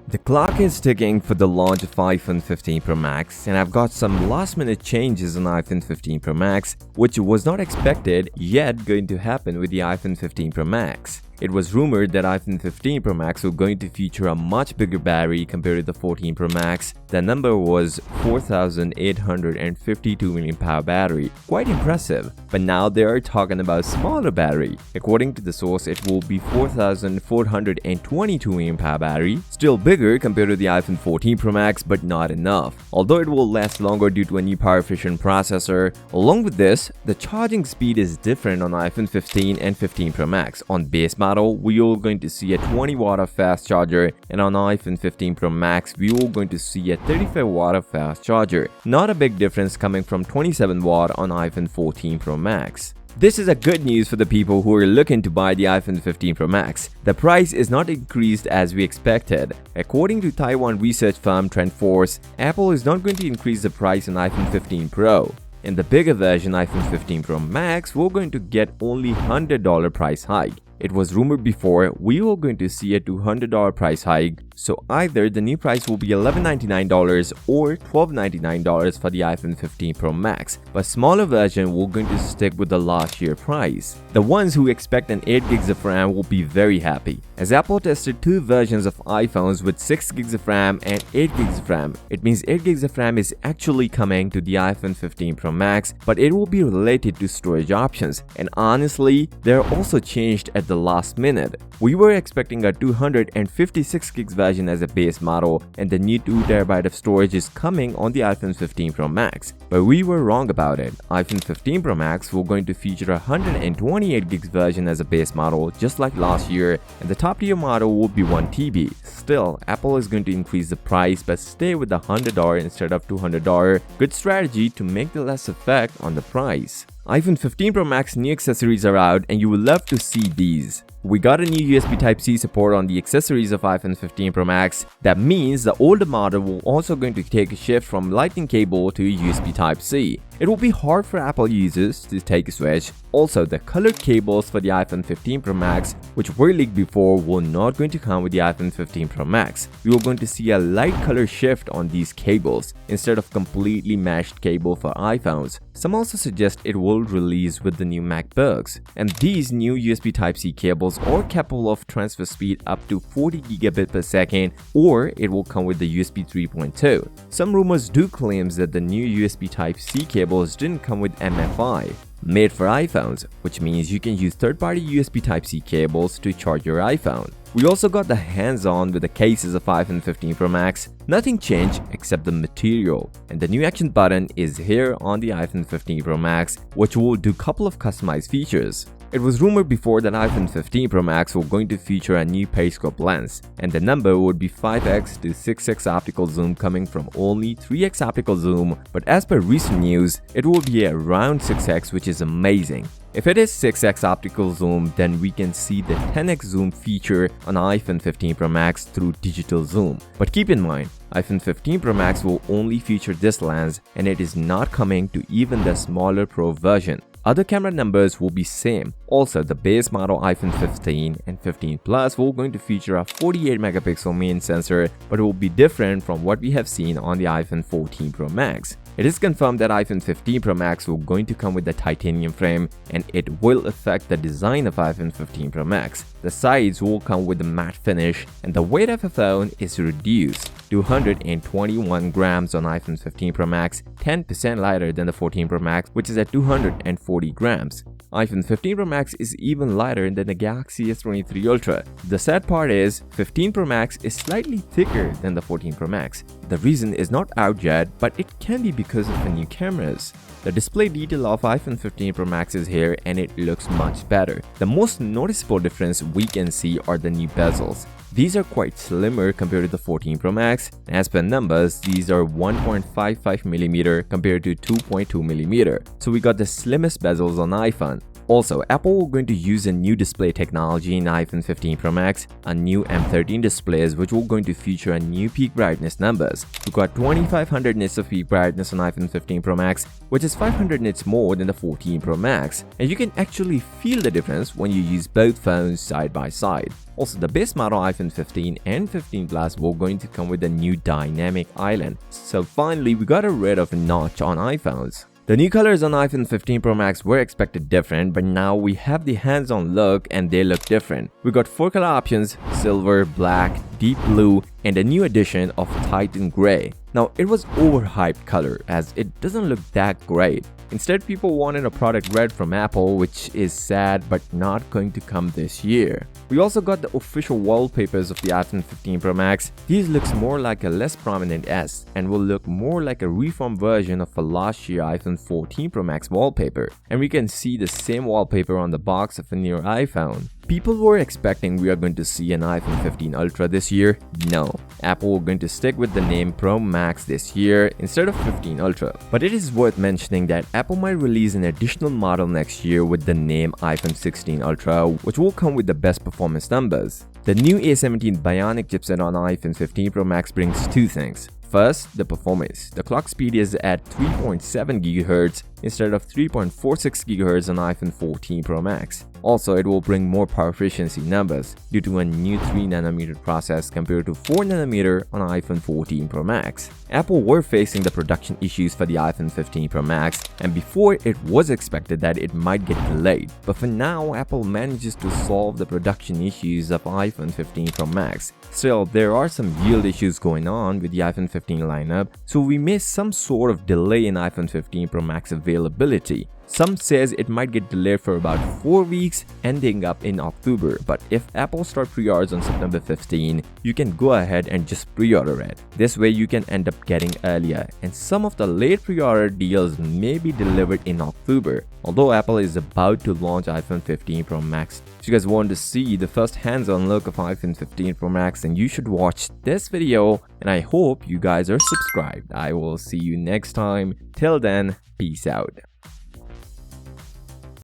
The clock is ticking for the launch of iPhone 15 Pro Max, and I've got some last-minute changes on iPhone 15 Pro Max, which was not expected yet going to happen with the iPhone 15 Pro Max. It was rumored that iPhone 15 Pro Max was going to feature a much bigger battery compared to the 14 Pro Max. The number was 4,852 mAh battery, quite impressive. But now they are talking about smaller battery. According to the source, it will be 4,422 mAh battery, still bigger compared to the iPhone 14 Pro Max, but not enough. Although it will last longer due to a new power-efficient processor. Along with this, the charging speed is different on iPhone 15 and 15 Pro Max. On base model, we are going to see a 20 watt of fast charger, and on iPhone 15 Pro Max, we are going to see a 35 watt of fast charger. Not a big difference coming from 27 watt on iPhone 14 Pro Max. This is a good news for the people who are looking to buy the iPhone 15 Pro Max. The price is not increased as we expected. According to Taiwan research firm TrendForce, Apple is not going to increase the price on iPhone 15 Pro. In the bigger version iPhone 15 Pro Max, we're going to get only $100 price hike. It was rumored before we were going to see a $200 price hike, so either the new price will be $1,199 or $1,299 for the iPhone 15 Pro Max, but smaller version will going to stick with the last year price. The ones who expect an 8 gigs of RAM will be very happy, as Apple tested two versions of iPhones with 6 gigs of RAM and 8 gigs of RAM. It means 8 gigs of RAM is actually coming to the iPhone 15 Pro Max, but it will be related to storage options, and honestly, they're also changed at the last minute. We were expecting a 256 gigs version as a base model, and the new 2TB of storage is coming on the iPhone 15 Pro Max. But we were wrong about it. iPhone 15 Pro Max will going to feature a 128 gigs version as a base model, just like last year, and the top tier model will be 1 TB. Still, Apple is going to increase the price but stay with the $100 instead of $200. Good strategy to make the less effect on the price. iPhone 15 Pro Max new accessories are out, and you will love to see these. We got a new USB Type-C support on the accessories of iPhone 15 Pro Max. That means the older model will also going to take a shift from Lightning cable to USB Type-C. It will be hard for Apple users to take a switch. Also, the colored cables for the iPhone 15 Pro Max, which were leaked before, will not going to come with the iPhone 15 Pro Max. We are going to see a light color shift on these cables instead of completely matched cable for iPhones. Some also suggest it will release with the new MacBooks. And these new USB Type-C cables are capable of transfer speed up to 40 gigabit per second, or it will come with the USB 3.2. Some rumors do claim that the new USB Type-C cables didn't come with MFI. Made for iPhones, which means you can use third-party USB Type-C cables to charge your iPhone. We also got the hands-on with the cases of iPhone 15 Pro Max. Nothing changed except the material, and the new action button is here on the iPhone 15 Pro Max, which will do a couple of customized features. It was rumored before that iPhone 15 Pro Max was going to feature a new periscope lens, and the number would be 5x to 6x optical zoom coming from only 3x optical zoom, but as per recent news, it will be around 6x, which is amazing. If it is 6x optical zoom, then we can see the 10x zoom feature on iPhone 15 Pro Max through digital zoom. But keep in mind, iPhone 15 Pro Max will only feature this lens, and it is not coming to even the smaller Pro version. Other camera numbers will be same. Also, the base model iPhone 15 and 15 Plus will going to feature a 48 megapixel main sensor, but it will be different from what we have seen on the iPhone 14 Pro Max. It is confirmed that iPhone 15 Pro Max will going to come with the titanium frame, and it will affect the design of iPhone 15 Pro Max. The sides will come with a matte finish, and the weight of the phone is reduced to 121 grams on iPhone 15 Pro Max, 10% lighter than the 14 Pro Max, which is at 240 grams. iPhone 15 Pro Max is even lighter than the Galaxy S23 Ultra. The sad part is, 15 Pro Max is slightly thicker than the 14 Pro Max. The reason is not out yet, but it can be because of the new cameras. The display detail of iPhone 15 Pro Max is here, and it looks much better. The most noticeable difference we can see are the new bezels. These are quite slimmer compared to the 14 Pro Max. As per numbers, these are 1.55mm compared to 2.2mm. So we got the slimmest bezels on iPhone. Also, Apple are going to use a new display technology in iPhone 15 Pro Max, a new M13 displays which will going to feature a new peak brightness numbers. We got 2500 nits of peak brightness on iPhone 15 Pro Max, which is 500 nits more than the 14 Pro Max, and you can actually feel the difference when you use both phones side by side. Also, the base model iPhone 15 and 15 Plus were going to come with a new dynamic island. So finally, we got rid of a notch on iPhones. The new colors on iPhone 15 Pro Max were expected different, but now we have the hands-on look and they look different. We got 4 color options: silver, black, deep blue, and a new addition of Titan Gray. Now, it was overhyped color as it doesn't look that great. Instead, people wanted a product red from Apple, which is sad but not going to come this year. We also got the official wallpapers of the iPhone 15 Pro Max. These looks more like a less prominent S and will look more like a reformed version of a last year iPhone 14 Pro Max wallpaper. And we can see the same wallpaper on the box of a newer iPhone. People were expecting we are going to see an iPhone 15 Ultra this year. No, Apple are going to stick with the name Pro Max this year instead of 15 Ultra. But it is worth mentioning that Apple might release an additional model next year with the name iPhone 16 Ultra, which will come with the best performance numbers. The new A17 Bionic chipset on iPhone 15 Pro Max brings two things. First, the performance. The clock speed is at 3.7 GHz instead of 3.46 GHz on iPhone 14 Pro Max. Also, it will bring more power efficiency numbers due to a new 3nm process compared to 4nm on iPhone 14 Pro Max. Apple were facing the production issues for the iPhone 15 Pro Max, and before it was expected that it might get delayed. But for now, Apple manages to solve the production issues of iPhone 15 Pro Max. Still, there are some yield issues going on with the iPhone 15 lineup, so we may some sort of delay in iPhone 15 Pro Max availability. Some says it might get delayed for about 4 weeks, ending up in October, but if Apple start pre-orders on September 15, you can go ahead and just pre-order it. This way you can end up getting earlier, and some of the late pre-order deals may be delivered in October, although Apple is about to launch iPhone 15 Pro Max. If you guys want to see the first hands-on look of iPhone 15 Pro Max, then you should watch this video, and I hope you guys are subscribed. I will see you next time. Till then, peace out.